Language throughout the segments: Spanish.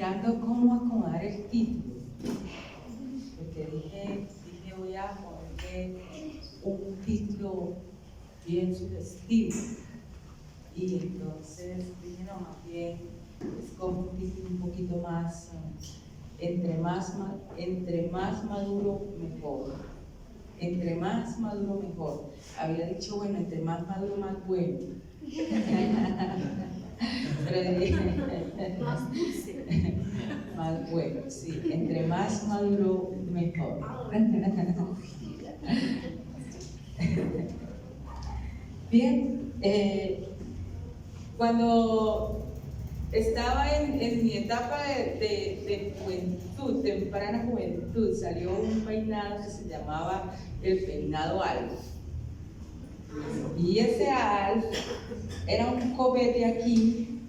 mirando cómo acomodar el título, porque dije voy a ponerle un título bien sugestivo, y entonces dije no, más bien escojo un título un poquito más, entre más maduro mejor. Entre más maduro mejor. Había dicho, bueno, entre más maduro más bueno. Pero dije, más dulce. Más bueno, sí. Entre más maduro mejor. Bien, cuando estaba en mi etapa de juventud, temprana juventud, salió un peinado que se llamaba el peinado Alf. Y ese Alf era un copete aquí,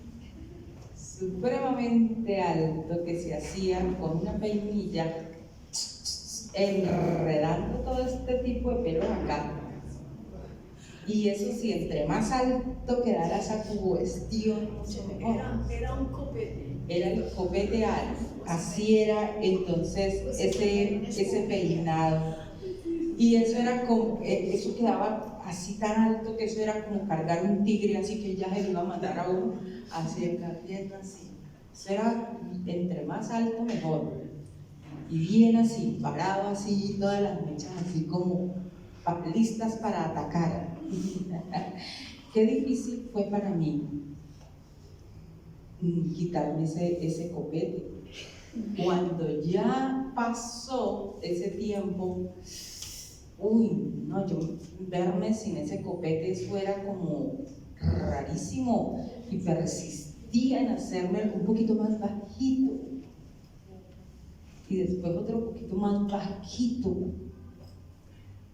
supremamente alto, que se hacía con una peinilla, enredando todo este tipo de pelos acá. Y eso sí, entre más alto quedara esa cuestión, mucho mejor. Era un copete. Era el copete Alf, así era entonces ese peinado. Y eso era como, eso quedaba así tan alto que eso era como cargar un tigre, así que ya se lo iba a mandar a uno así, cargando así. Eso era entre más alto mejor. Y bien así, parado así, todas las mechas así como listas para atacar. Qué difícil fue para mí quitarme ese copete. Cuando ya pasó ese tiempo, no, yo verme sin ese copete, eso era como rarísimo, y persistía en hacerme un poquito más bajito, y después otro poquito más bajito,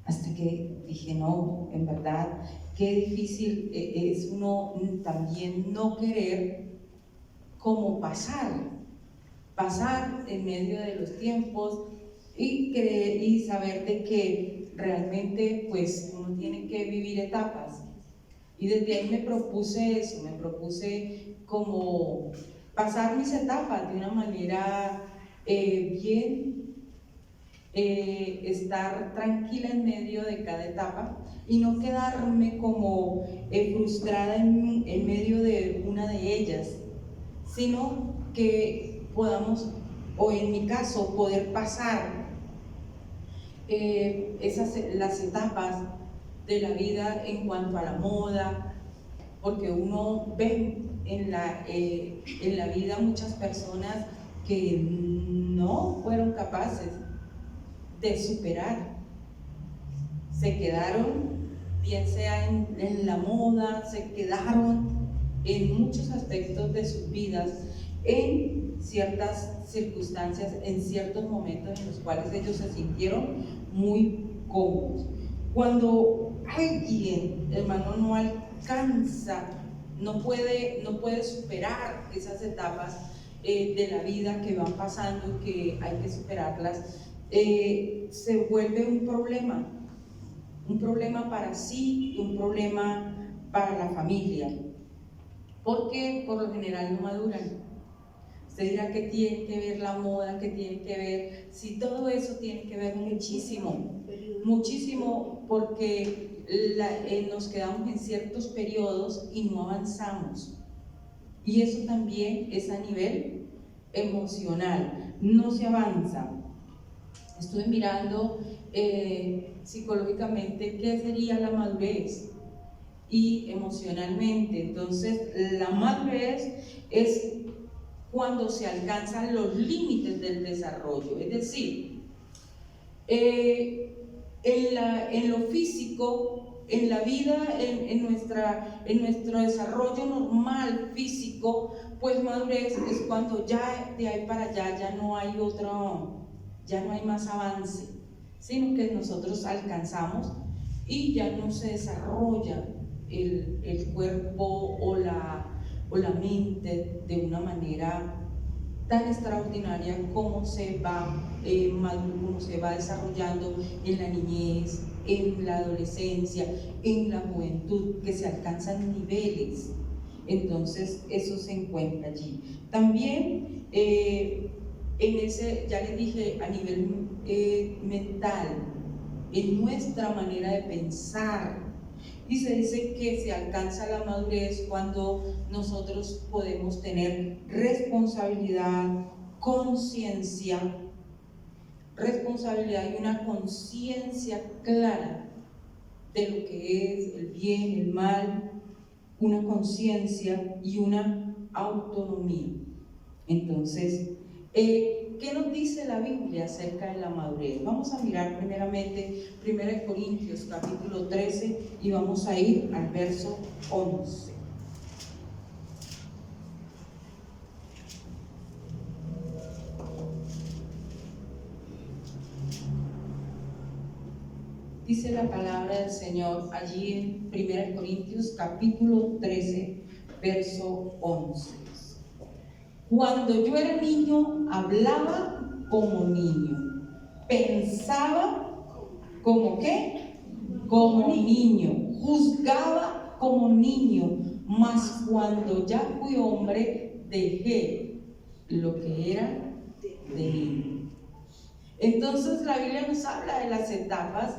hasta que dije, no, en verdad, qué difícil es uno también no querer como pasar en medio de los tiempos y saber de que realmente pues uno tiene que vivir etapas. Y desde ahí me propuse eso, me propuse como pasar mis etapas de una manera bien, estar tranquila en medio de cada etapa y no quedarme como frustrada en medio de una de ellas, sino que podamos, o en mi caso, poder pasar las etapas de la vida en cuanto a la moda, porque uno ve en la vida muchas personas que no fueron capaces de superar, se quedaron, bien sea en la moda, se quedaron en muchos aspectos de sus vidas, en ciertas circunstancias, en ciertos momentos en los cuales ellos se sintieron muy cómodos. Cuando alguien, hermano, no alcanza, no puede superar esas etapas de la vida que van pasando y que hay que superarlas, se vuelve un problema para sí y un problema para la familia, porque por lo general no maduran. Usted dirá que tiene que ver la moda, que tiene que ver, sí, todo eso tiene que ver muchísimo, porque nos quedamos en ciertos periodos y no avanzamos. Y eso también es a nivel emocional, no se avanza. Estuve mirando psicológicamente qué sería la madurez y emocionalmente. Entonces, la madurez es cuando se alcanzan los límites del desarrollo, es decir, en lo físico, en la vida, en nuestro desarrollo normal físico, pues madurez es cuando ya de ahí para allá ya no hay más avance, sino que nosotros alcanzamos y ya no se desarrolla el cuerpo o la mente de una manera tan extraordinaria como se va desarrollando en la niñez, en la adolescencia, en la juventud, que se alcanzan niveles Entonces eso se encuentra allí. También en ese, ya les dije, a nivel mental, en nuestra manera de pensar. Y se dice que se alcanza la madurez cuando nosotros podemos tener responsabilidad, conciencia, responsabilidad y una conciencia clara de lo que es el bien, el mal, una conciencia y una autonomía. Entonces, ¿qué nos dice la Biblia acerca de la madurez? Vamos a mirar primeramente 1 Corintios capítulo 13 y vamos a ir al verso 11. Dice la palabra del Señor allí en 1 Corintios capítulo 13, verso 11. Cuando yo era niño, hablaba como niño, pensaba como ¿qué? Como niño, juzgaba como niño, mas cuando ya fui hombre, dejé lo que era de niño. Entonces la Biblia nos habla de las etapas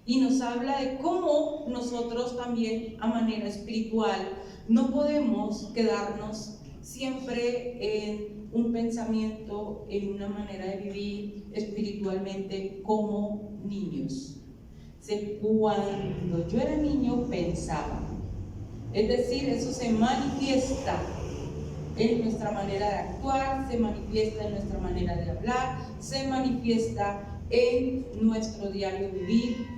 y nos habla de cómo nosotros también a manera espiritual no podemos quedarnos siempre en un pensamiento, en una manera de vivir espiritualmente como niños. Cuando yo era niño pensaba, es decir, eso se manifiesta en nuestra manera de actuar, se manifiesta en nuestra manera de hablar, se manifiesta en nuestro diario vivir,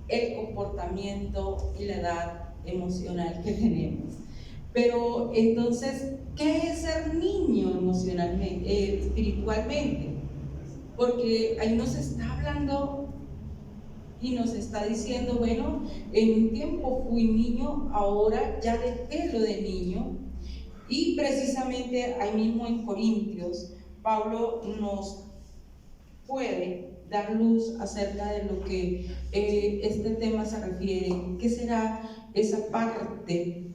el comportamiento y la edad emocional que tenemos. Pero entonces, ¿qué es ser niño emocionalmente, espiritualmente? Porque ahí nos está hablando y nos está diciendo, bueno, en un tiempo fui niño, ahora ya dejé lo de niño. Y precisamente ahí mismo en Corintios, Pablo nos puede dar luz acerca de lo que este tema se refiere. ¿Qué será esa parte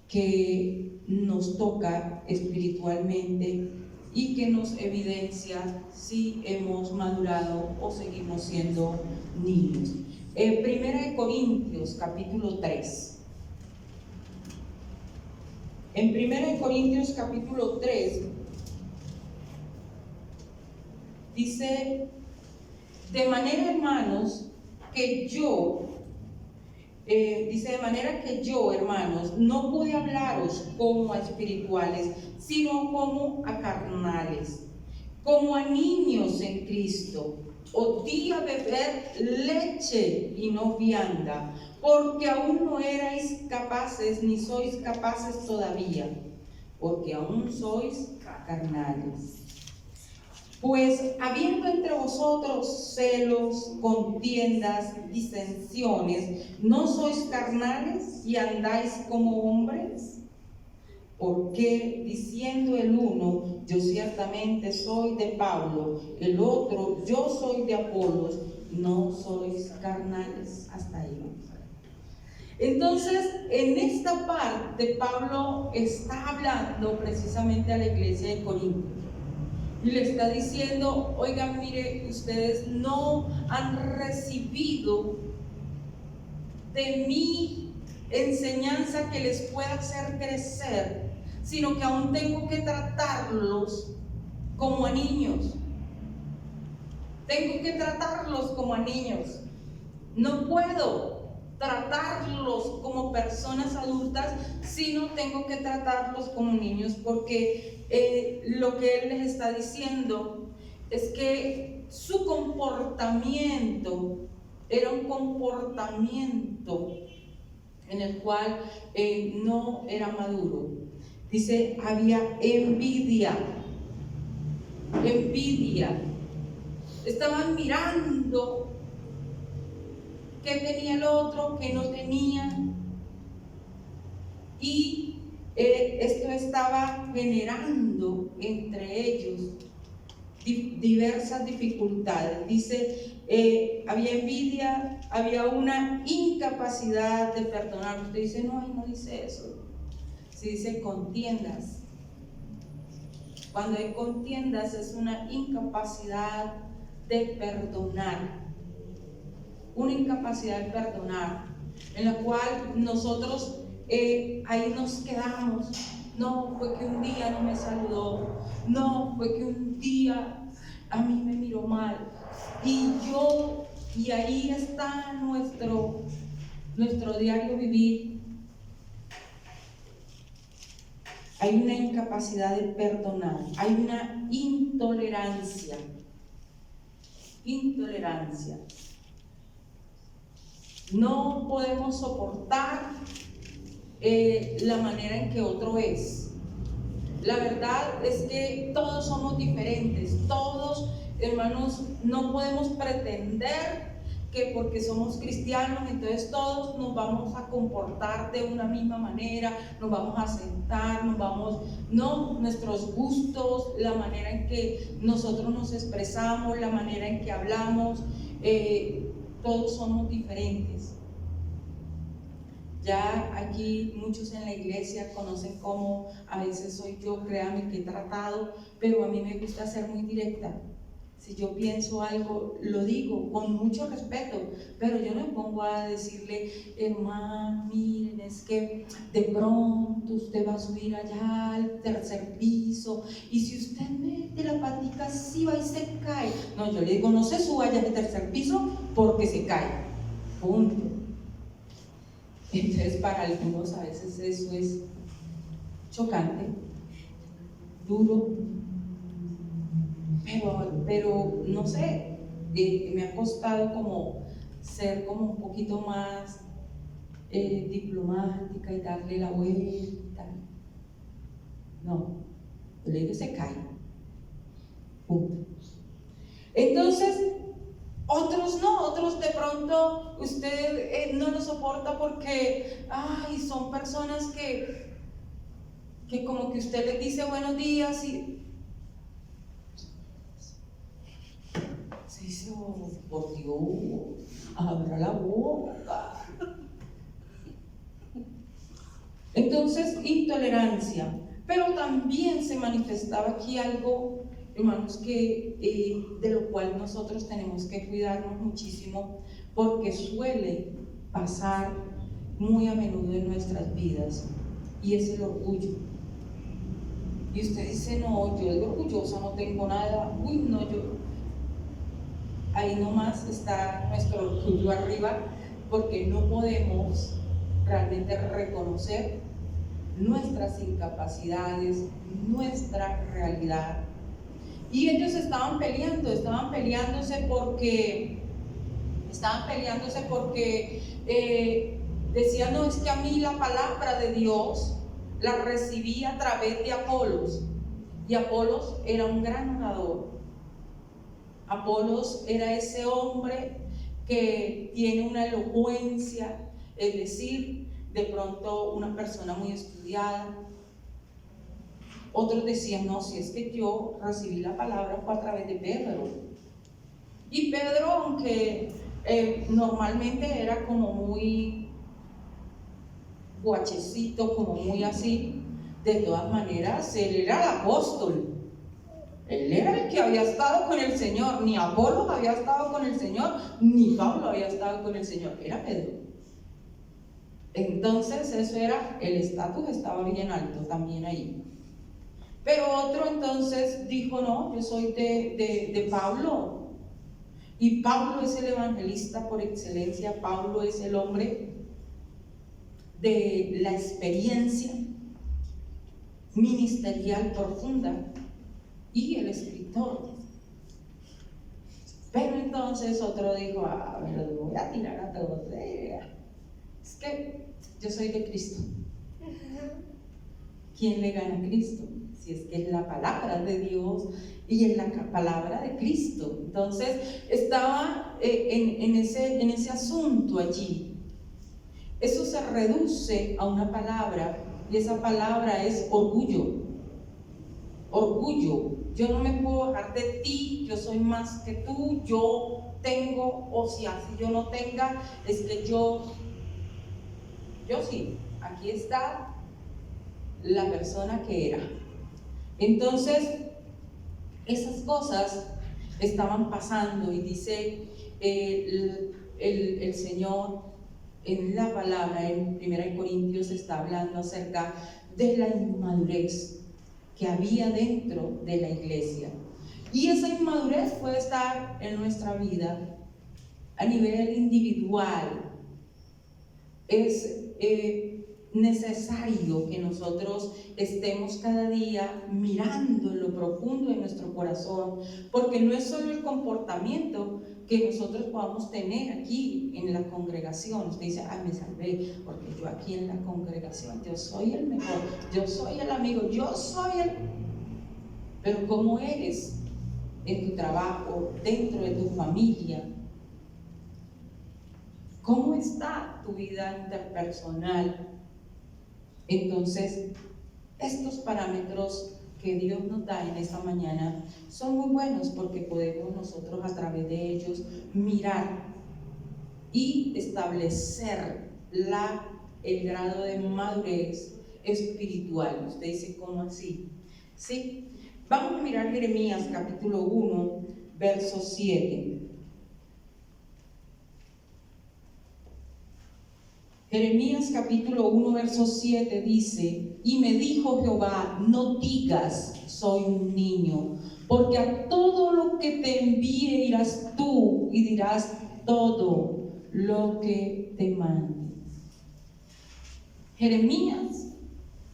que nos toca espiritualmente y que nos evidencia si hemos madurado o seguimos siendo niños? Primera de Corintios capítulo 3. En 1 Corintios capítulo 3 dice: de manera, hermanos, que yo, de manera que yo, hermanos, no pude hablaros como a espirituales, sino como a carnales, como a niños en Cristo. Os di a beber leche y no vianda, porque aún no erais capaces, ni sois capaces todavía, porque aún sois carnales. Pues habiendo entre vosotros celos, contiendas, disensiones, ¿no sois carnales y andáis como hombres? Porque diciendo el uno, yo ciertamente soy de Pablo, el otro, yo soy de Apolos, no sois carnales. Hasta ahí vamos a ver. Entonces, en esta parte, Pablo está hablando precisamente a la iglesia de Corinto y le está diciendo: oigan, mire, ustedes no han recibido de mi enseñanza que les pueda hacer crecer, sino que aún tengo que tratarlos como a niños. Tengo que tratarlos como a niños. No puedo tratarlos como personas adultas, sino tengo que tratarlos como niños, porque lo que él les está diciendo es que su comportamiento era un comportamiento en el cual no era maduro. Dice, había envidia. Estaban mirando qué tenía el otro, qué no tenía, y esto estaba generando entre ellos diversas dificultades. Dice, había envidia, había una incapacidad de perdonar. Usted dice, no, ahí no dice eso. se dice contiendas. Cuando hay contiendas es una incapacidad de perdonar. Una incapacidad de perdonar, en la cual nosotros ahí nos quedamos. No, fue que un día no me saludó. No, fue que un día a mí me miró mal. Y ahí está nuestro diario vivir. Hay una incapacidad de perdonar, hay una intolerancia. Intolerancia. No podemos soportar la manera en que otro es. La verdad es que todos somos diferentes, todos, hermanos, no podemos pretender que porque somos cristianos, entonces todos nos vamos a comportar de una misma manera, nos vamos a sentar, no, nuestros gustos, la manera en que nosotros nos expresamos, la manera en que hablamos, todos somos diferentes. Ya aquí muchos en la iglesia conocen cómo a veces soy yo, créanme que he tratado, pero a mí me gusta ser muy directa. Si yo pienso algo, lo digo con mucho respeto, pero yo no me pongo a decirle, hermano, miren, es que de pronto usted va a subir allá al tercer piso y si usted mete la patica así va y se cae. No, yo le digo, no se suba allá al tercer piso porque se cae. Punto. Entonces, para algunos a veces eso es chocante, duro. Pero no sé, me ha costado como ser como un poquito más diplomática y darle la vuelta. No, yo le digo se cae. Punto. Entonces, otros no, otros de pronto usted no lo soporta porque, son personas que como que usted les dice buenos días y se dice, oh, por Dios, abra la boca. Entonces, intolerancia. Pero también se manifestaba aquí algo, hermanos, que de lo cual nosotros tenemos que cuidarnos muchísimo, porque suele pasar muy a menudo en nuestras vidas, y es el orgullo. Y usted dice, no, yo de orgullosa no tengo nada. Uy, no, ahí nomás está nuestro orgullo arriba, porque no podemos realmente reconocer nuestras incapacidades, nuestra realidad. Y ellos estaban peleándose porque decían, no, es que a mí la palabra de Dios la recibí a través de Apolos, y Apolos era un gran orador. Apolos era ese hombre que tiene una elocuencia, es decir, de pronto una persona muy estudiada. Otros decían, no, si es que yo recibí la palabra fue a través de Pedro. Y Pedro, aunque normalmente era como muy guachecito, como muy así, de todas maneras, él era el apóstol. Él era el que había estado con el Señor. Ni Apolos había estado con el Señor, ni Pablo había estado con el Señor. Era Pedro. Entonces eso era, el estatus estaba bien alto también ahí. Pero otro entonces dijo, no, yo soy de Pablo. Y Pablo es el evangelista por excelencia. Pablo es el hombre de la experiencia ministerial profunda y el escritor. Pero entonces otro dijo, me lo voy a tirar a todos. Es que yo soy de Cristo. ¿Quién le gana a Cristo? Si es que es la palabra de Dios y es la palabra de Cristo. Entonces estaba en ese asunto allí. Eso se reduce a una palabra, y esa palabra es orgullo. Orgullo. Yo no me puedo bajar de ti, yo soy más que tú, yo tengo, o si así yo no tenga, es que yo sí, aquí está la persona que era. Entonces, esas cosas estaban pasando y dice el Señor en la palabra, en 1 Corintios está hablando acerca de la inmadurez que había dentro de la iglesia. Y esa inmadurez puede estar en nuestra vida a nivel individual. Es necesario que nosotros estemos cada día mirando en lo profundo de nuestro corazón, porque no es solo el comportamiento que nosotros podamos tener aquí en la congregación. Usted dice, me salvé porque yo aquí en la congregación, yo soy el mejor, yo soy el amigo, yo soy el... Pero ¿cómo eres en tu trabajo, dentro de tu familia? ¿Cómo está tu vida interpersonal? Entonces, estos parámetros que Dios nos da en esta mañana son muy buenos porque podemos nosotros a través de ellos mirar y establecer el grado de madurez espiritual. Usted dice, ¿cómo así? ¿Sí? Vamos a mirar Jeremías capítulo 1, verso 7. Jeremías capítulo 1, verso 7 dice: y me dijo Jehová, no digas, soy un niño, porque a todo lo que te envíe irás tú y dirás todo lo que te mande. Jeremías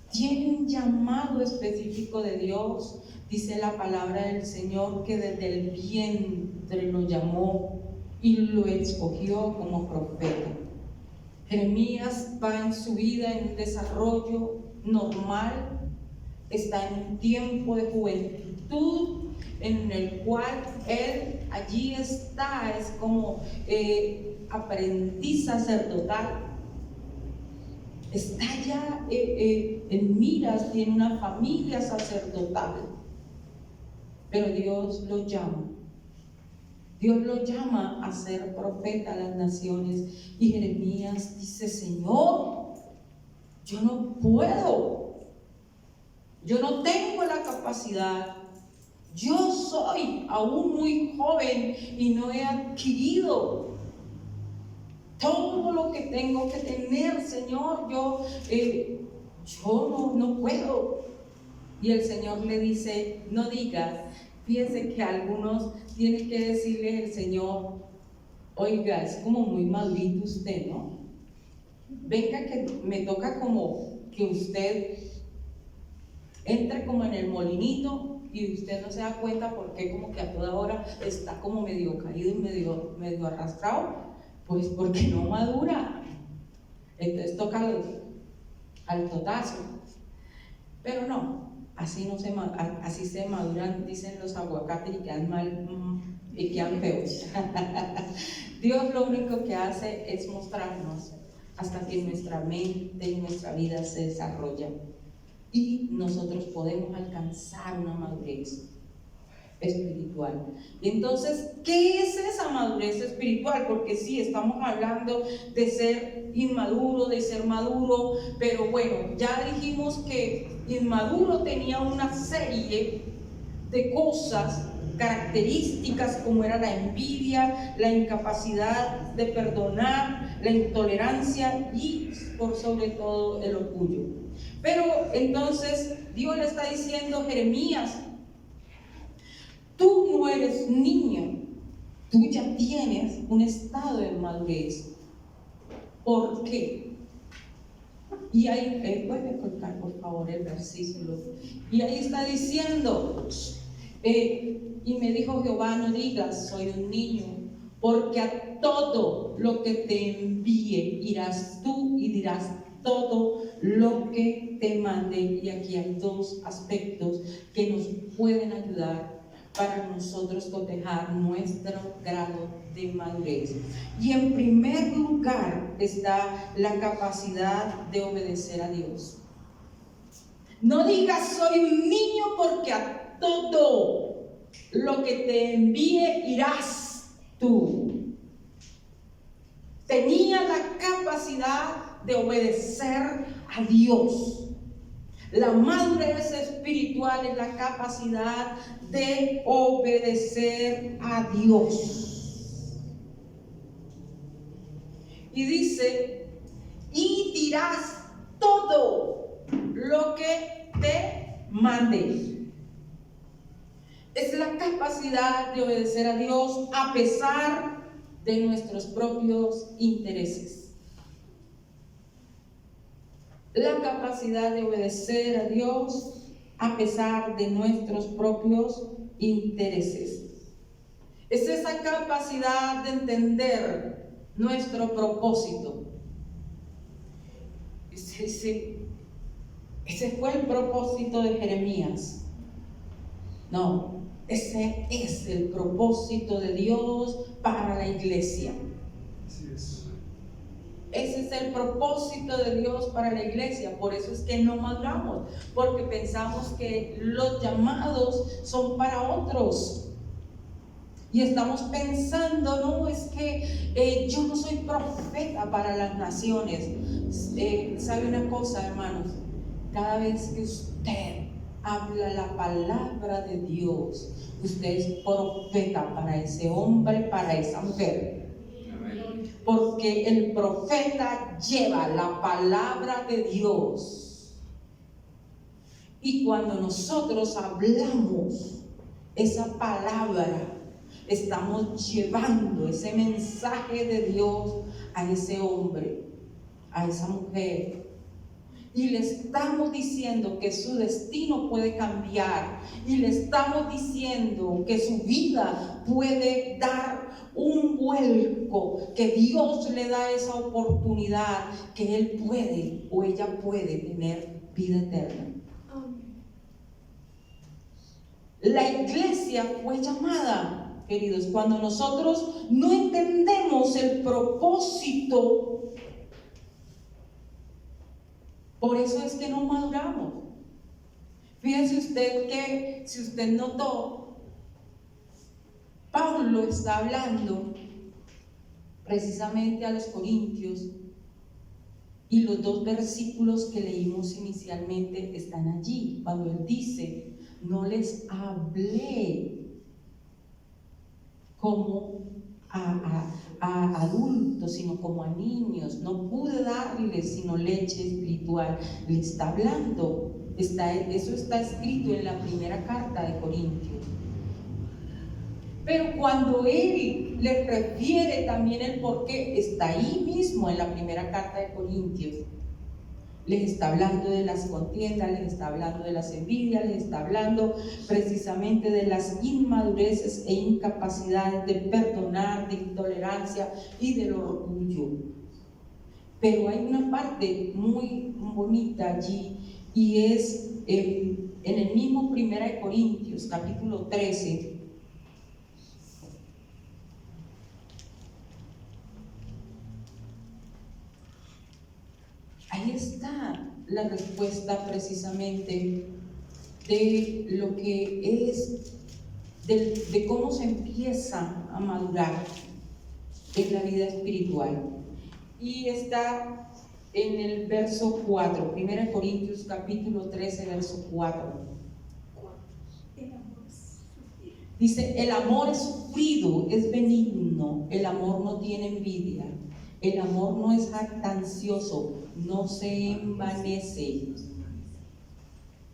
tiene un llamado específico de Dios. Dice la palabra del Señor que desde el vientre lo llamó y lo escogió como profeta. Jeremías va en su vida en un desarrollo normal, está en un tiempo de juventud en el cual él allí está, es como aprendiz sacerdotal, está ya en miras, tiene una familia sacerdotal, pero Dios lo llama. Dios lo llama a ser profeta a las naciones y Jeremías dice, Señor, yo no puedo, yo no tengo la capacidad, yo soy aún muy joven y no he adquirido todo lo que tengo que tener, Señor, yo no puedo. Y el Señor le dice, no digas. Fíjense que algunos tienen que decirle al Señor, oiga, es como muy maldito usted, ¿no? Venga que me toca como que usted entre como en el molinito y usted no se da cuenta porque como que a toda hora está como medio caído y medio arrastrado, pues porque no madura. Entonces toca al totazo. Pero no. Así se maduran, dicen los aguacates, y quedan mal y quedan feos. Dios lo único que hace es mostrarnos hasta que nuestra mente y nuestra vida se desarrolla y nosotros podemos alcanzar una madurez espiritual. Y entonces, ¿qué es esa madurez espiritual? Porque sí, estamos hablando de ser inmaduro, de ser maduro, pero bueno, ya dijimos que inmaduro tenía una serie de cosas, características como era la envidia, la incapacidad de perdonar, la intolerancia y por sobre todo el orgullo. Pero entonces Dios le está diciendo, Jeremías, tú no eres niño, tú ya tienes un estado de madurez. ¿Por qué? Y ahí, puede colocar por favor el versículo. Y ahí está diciendo, y me dijo Jehová, no digas, soy un niño, porque a todo lo que te envíe irás tú y dirás todo lo que te mande. Y aquí hay dos aspectos que nos pueden ayudar para nosotros cotejar nuestro grado de madurez. Y en primer lugar está la capacidad de obedecer a Dios. No digas soy un niño, porque a todo lo que te envíe irás tú. Tenía la capacidad de obedecer a Dios. La madurez espiritual es la capacidad de obedecer a Dios. Y dice, y dirás todo lo que te mande. Es la capacidad de obedecer a Dios a pesar de nuestros propios intereses. La capacidad de obedecer a Dios a pesar de nuestros propios intereses. Es esa capacidad de entender nuestro propósito. Ese fue el propósito de Jeremías. No, ese es el propósito de Dios para la iglesia. Así es. Ese es el propósito de Dios para la iglesia. Por eso es que no maduramos, porque pensamos que los llamados son para otros. Y estamos pensando, no, es que yo no soy profeta para las naciones. ¿Sabe una cosa, hermanos? Cada vez que usted habla la palabra de Dios, usted es profeta para ese hombre, para esa mujer. Porque el profeta lleva la palabra de Dios. Y cuando nosotros hablamos esa palabra, estamos llevando ese mensaje de Dios a ese hombre, a esa mujer. Y le estamos diciendo que su destino puede cambiar. Y le estamos diciendo que su vida puede dar un vuelco, que Dios le da esa oportunidad, que él puede o ella puede tener vida eterna. La iglesia fue llamada, queridos, cuando nosotros no entendemos el propósito. Por eso es que no maduramos. Fíjense usted que, si usted notó, Pablo está hablando precisamente a los corintios, y los dos versículos que leímos inicialmente están allí, cuando él dice, no les hablé como a adultos, sino como a niños. No pude darles sino leche espiritual. Le está hablando, eso está escrito en la primera carta de Corintios. Pero cuando él le refiere también el por qué, está ahí mismo en la primera carta de Corintios. Les está hablando de las contiendas, les está hablando de las envidias, les está hablando precisamente de las inmadureces e incapacidades de perdonar, de intolerancia y del orgullo. Pero hay una parte muy bonita allí, y es en el mismo 1 Corintios, capítulo 13. Ahí está la respuesta precisamente de lo que es, de cómo se empieza a madurar en la vida espiritual. Y está en el verso 4, 1 Corintios capítulo 13, verso 4. Dice, el amor es sufrido, es benigno, el amor no tiene envidia, el amor no es jactancioso, no se envanece,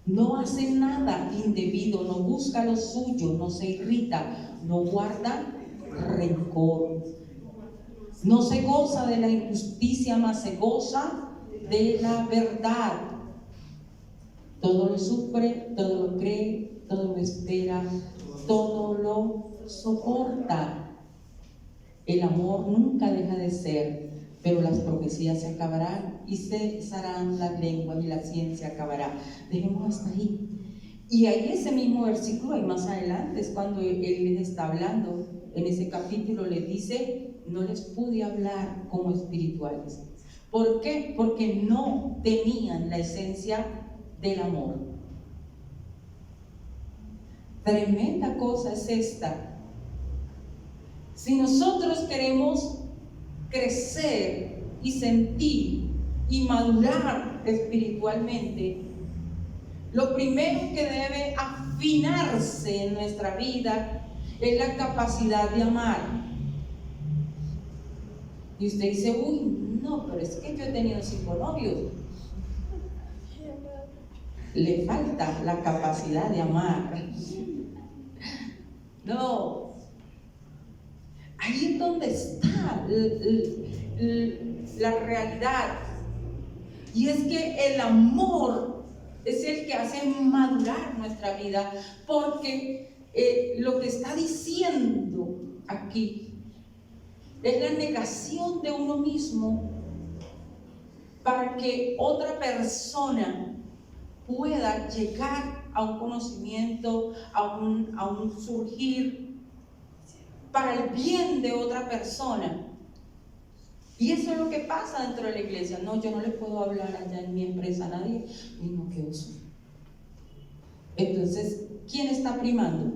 no hace nada indebido, no busca lo suyo, no se irrita, no guarda rencor, no se goza de la injusticia, mas se goza de la verdad. Todo lo sufre, todo lo cree, todo lo espera, todo lo soporta. El amor nunca deja de ser, pero las profecías se acabarán y cesarán las lenguas y la ciencia acabará. Dejemos hasta ahí. Y ahí ese mismo versículo, y más adelante, es cuando él les está hablando. En ese capítulo les dice, no les pude hablar como espirituales. ¿Por qué? Porque no tenían la esencia del amor. Tremenda cosa es esta. Si nosotros queremos crecer y sentir y madurar espiritualmente, lo primero que debe afinarse en nuestra vida es la capacidad de amar. Y usted dice, uy, no, pero es que yo he tenido 5 novios. Le falta la capacidad de amar. No, ahí es donde está la realidad. Y es que el amor es el que hace madurar nuestra vida, porque lo que está diciendo aquí es la negación de uno mismo para que otra persona pueda llegar a un conocimiento, a un surgir para el bien de otra persona. Y eso es lo que pasa dentro de la iglesia. No, yo no le puedo hablar allá en mi empresa a nadie. Y no, qué oso. Entonces, ¿quién está primando?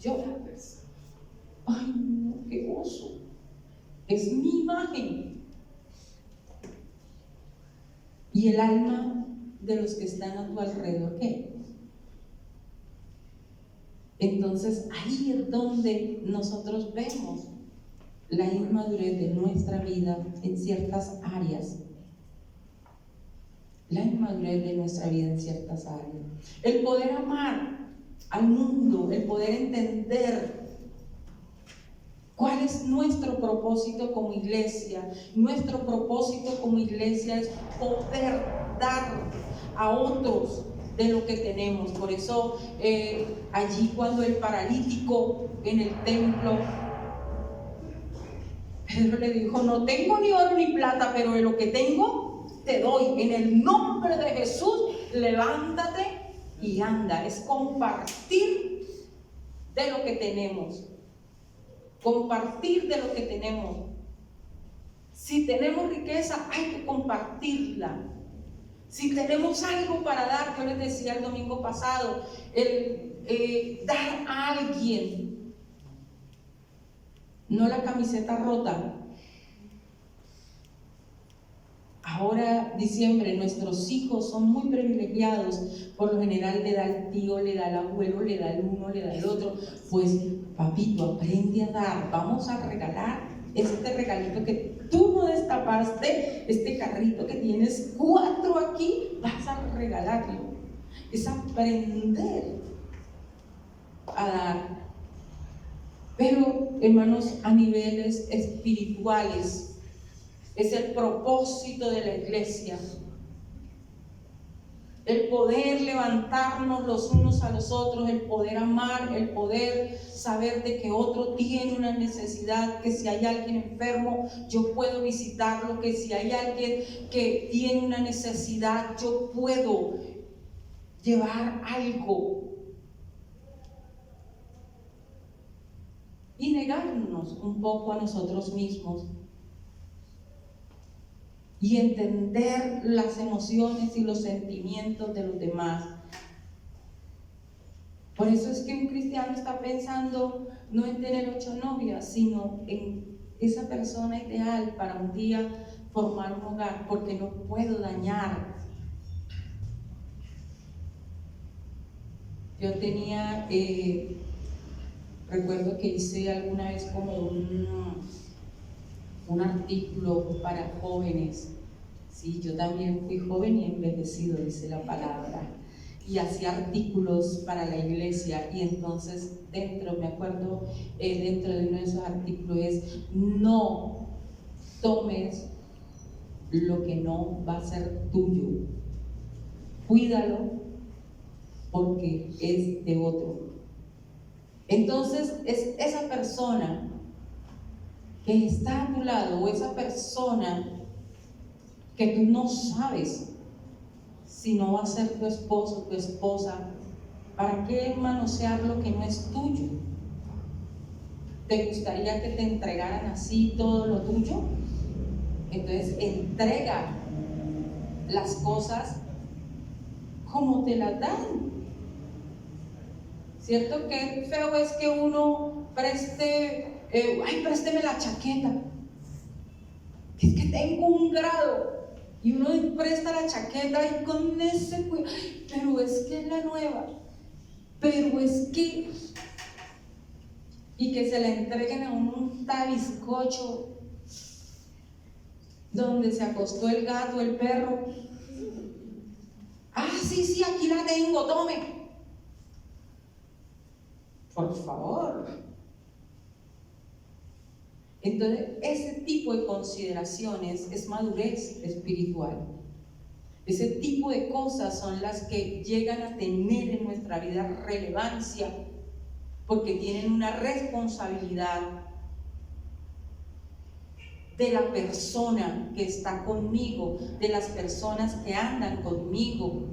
Yo. Ay, no, qué oso. Es mi imagen. Y el alma de los que están a tu alrededor, ¿qué? Entonces, ahí es donde nosotros vemos la inmadurez de nuestra vida en ciertas áreas. La inmadurez de nuestra vida en ciertas áreas. El poder amar al mundo, el poder entender cuál es nuestro propósito como iglesia. Nuestro propósito como iglesia es poder dar a otros de lo que tenemos. Por eso allí cuando el paralítico en el templo, Pedro le dijo, no tengo ni oro ni plata, pero de lo que tengo te doy. En el nombre de Jesús, levántate y anda. Es compartir de lo que tenemos. Compartir de lo que tenemos. Si tenemos riqueza, hay que compartirla. Si tenemos algo para dar, yo les decía el domingo pasado, dar a alguien, no la camiseta rota. Ahora, diciembre, nuestros hijos son muy privilegiados. Por lo general le da el tío, le da el abuelo, le da el uno, le da el otro. Pues, papito, aprende a dar. Vamos a regalar este regalito que tú no destapaste, este carrito que tienes 4 aquí, vas a regalarlo. Es aprender a dar. Pero, hermanos, a niveles espirituales, es el propósito de la iglesia. El poder levantarnos los unos a los otros, el poder amar, el poder saber de que otro tiene una necesidad, que si hay alguien enfermo, yo puedo visitarlo, que si hay alguien que tiene una necesidad, yo puedo llevar algo. Y negarnos un poco a nosotros mismos. Y entender las emociones y los sentimientos de los demás. Por eso es que un cristiano está pensando no en tener 8 novias, sino en esa persona ideal para un día formar un hogar, porque no puedo dañar. Yo tenía, recuerdo que hice alguna vez como un artículo para jóvenes. Sí, yo también fui joven y envejecido, dice la palabra, y hacía artículos para la iglesia. Y entonces me acuerdo, dentro de uno de esos artículos es: no tomes lo que no va a ser tuyo, cuídalo porque es de otro. Entonces es esa persona que está a tu lado, o esa persona que tú no sabes si no va a ser tu esposo, tu esposa. ¿Para qué manosear lo que no es tuyo? ¿Te gustaría que te entregaran así todo lo tuyo? Entonces entrega las cosas como te las dan. ¿Cierto? Qué feo es que uno présteme la chaqueta. Es que tengo un grado. Y uno presta la chaqueta y con ese cuidado, pero es que es la nueva, pero es que, y que se la entreguen a un tabiscocho donde se acostó el gato, el perro. Ah, sí, aquí la tengo, tome. Por favor. Entonces, ese tipo de consideraciones es madurez espiritual. Ese tipo de cosas son las que llegan a tener en nuestra vida relevancia, porque tienen una responsabilidad de la persona que está conmigo, de las personas que andan conmigo.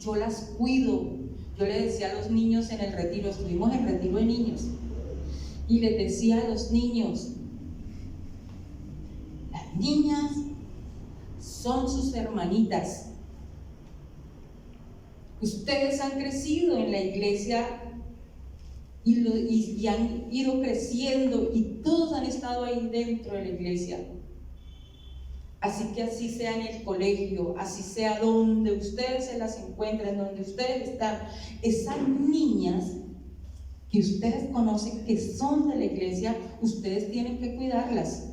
Yo las cuido. Yo le decía a los niños en el retiro, estuvimos en retiro de niños, y les decía a los niños, las niñas son sus hermanitas. Ustedes han crecido en la iglesia y han ido creciendo y todos han estado ahí dentro de la iglesia. Así que así sea en el colegio, así sea donde ustedes se las encuentren, donde ustedes están, esas niñas que ustedes conocen que son de la iglesia, ustedes tienen que cuidarlas,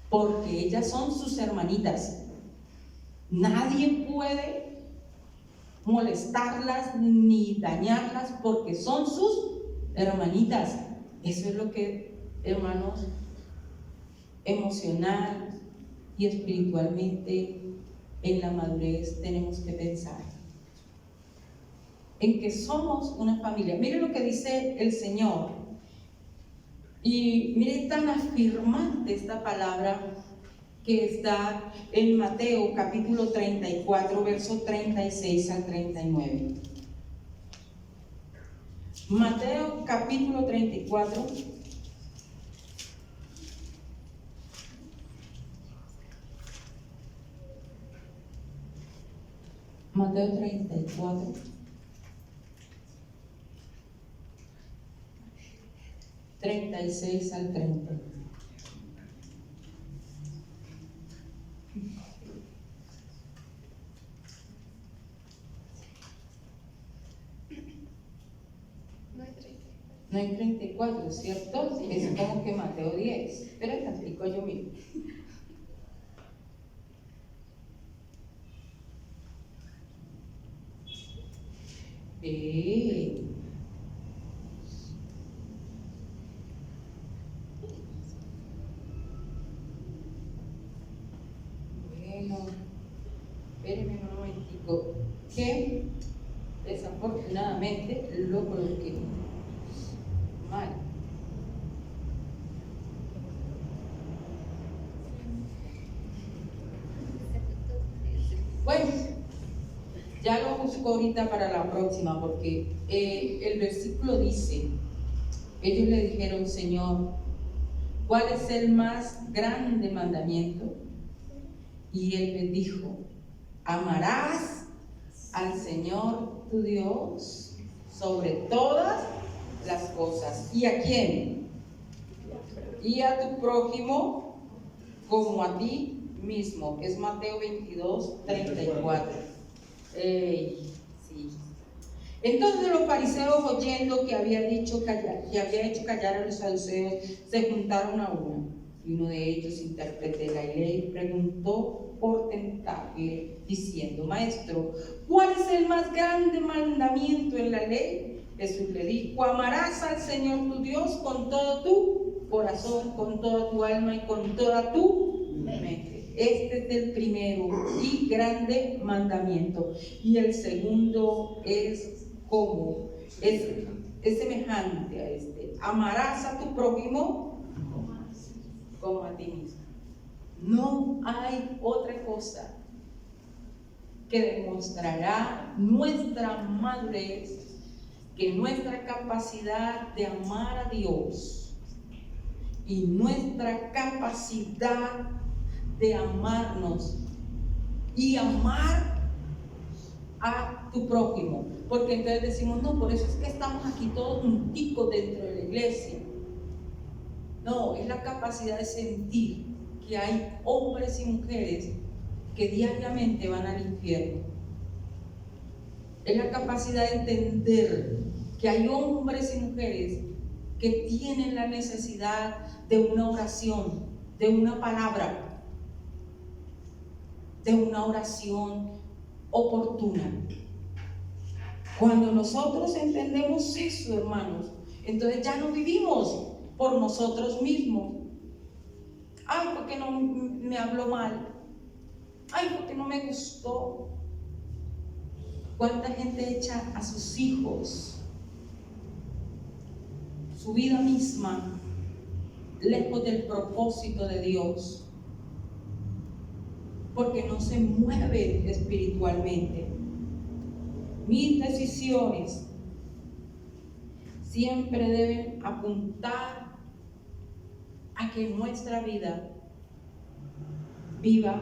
porque ellas son sus hermanitas. Nadie puede molestarlas ni dañarlas porque son sus hermanitas. Eso es lo que, hermanos, emocional y espiritualmente en la madurez tenemos que pensar. En que somos una familia. Mire lo que dice el Señor. Y mire tan afirmante esta palabra que está en Mateo capítulo 34, verso 36 al 39. Mateo capítulo 34. Mateo 34. 36 al 30. No hay 34, ¿cierto? Es como que Mateo 10. Espera tantico, yo mismo. Bueno, espérenme un momentico, que desafortunadamente lo coloqué mal. Bueno, ya lo busco ahorita para la próxima, porque el versículo dice, ellos le dijeron, Señor, ¿cuál es el más grande mandamiento? Y él les dijo, amarás al Señor tu Dios sobre todas las cosas. ¿Y a quién? Y a tu prójimo como a ti mismo. Es Mateo 22, 34. Sí. Entonces los fariseos, oyendo que había hecho callar a los saduceos, se juntaron a una. Y uno de ellos, intérprete de la ley, preguntó por tentarle, diciendo, Maestro, ¿cuál es el más grande mandamiento en la ley? Jesús le dijo, amarás al Señor tu Dios con todo tu corazón, con toda tu alma y con toda tu mente. Este es el primero y grande mandamiento. Y el segundo es como, es semejante a este. Amarás a tu prójimo como a ti mismo. No hay otra cosa que demostrará nuestra madurez que nuestra capacidad de amar a Dios y nuestra capacidad de amarnos y amar a tu prójimo. Porque entonces decimos, no, por eso es que estamos aquí todos junticos dentro de la iglesia. No, es la capacidad de sentir que hay hombres y mujeres que diariamente van al infierno. Es la capacidad de entender que hay hombres y mujeres que tienen la necesidad de una oración, de una palabra, de una oración oportuna. Cuando nosotros entendemos eso, hermanos, entonces ya no vivimos por nosotros mismos. Ay, porque no me habló mal. Ay, porque no me gustó. ¿Cuánta gente echa a sus hijos, su vida misma, lejos del propósito de Dios? Porque no se mueve espiritualmente. Mis decisiones siempre deben apuntar a que nuestra vida viva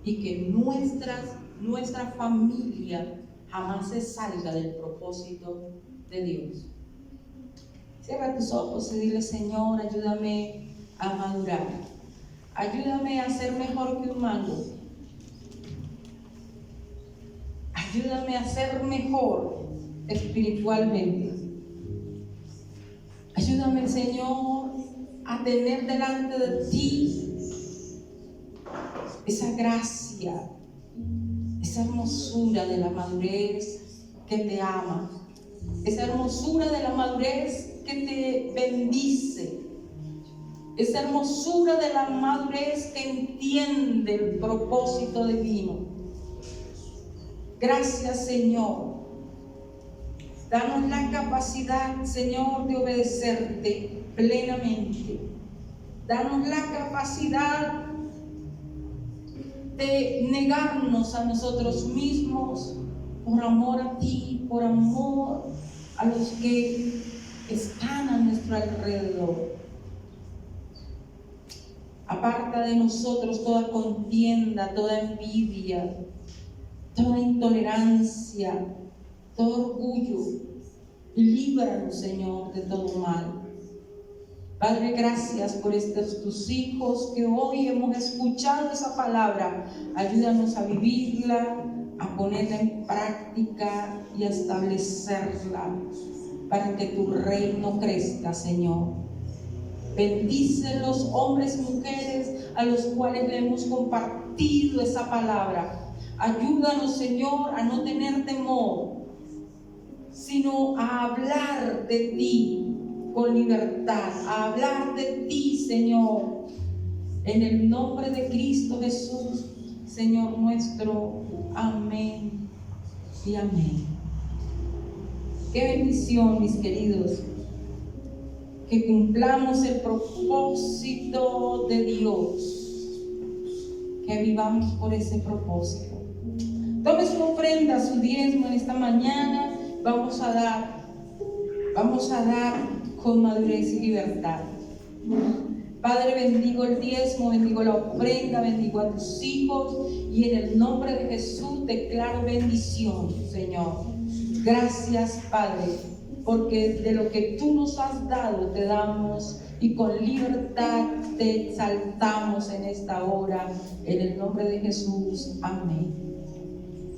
y que nuestra familia jamás se salga del propósito de Dios. Cierra tus ojos y dile: Señor, ayúdame a madurar, ayúdame a ser mejor que un mango, ayúdame a ser mejor espiritualmente, ayúdame, Señor, a tener delante de ti esa gracia, esa hermosura de la madurez que te ama, esa hermosura de la madurez que te bendice, esa hermosura de la madurez que entiende el propósito divino. Gracias, Señor. Danos la capacidad, Señor, de obedecerte plenamente. Danos la capacidad de negarnos a nosotros mismos por amor a ti, por amor a los que están a nuestro alrededor. Aparta de nosotros toda contienda, toda envidia, toda intolerancia, todo orgullo. Líbranos, Señor, de todo mal. Padre, gracias por estos tus hijos que hoy hemos escuchado esa palabra. Ayúdanos a vivirla, a ponerla en práctica y a establecerla para que tu reino crezca, Señor. Bendice los hombres y mujeres a los cuales le hemos compartido esa palabra. Ayúdanos, Señor, a no tener temor, sino a hablar de ti con libertad, a hablar de ti, Señor, en el nombre de Cristo Jesús, Señor nuestro. Amén y amén. Qué bendición, mis queridos, que cumplamos el propósito de Dios, que vivamos por ese propósito. Tome su ofrenda, su diezmo en esta mañana. Vamos a dar con madurez y libertad. Padre, bendigo el diezmo, bendigo la ofrenda, bendigo a tus hijos y en el nombre de Jesús declaro bendición, Señor. Gracias, Padre, porque de lo que tú nos has dado te damos y con libertad te exaltamos en esta hora. En el nombre de Jesús, amén.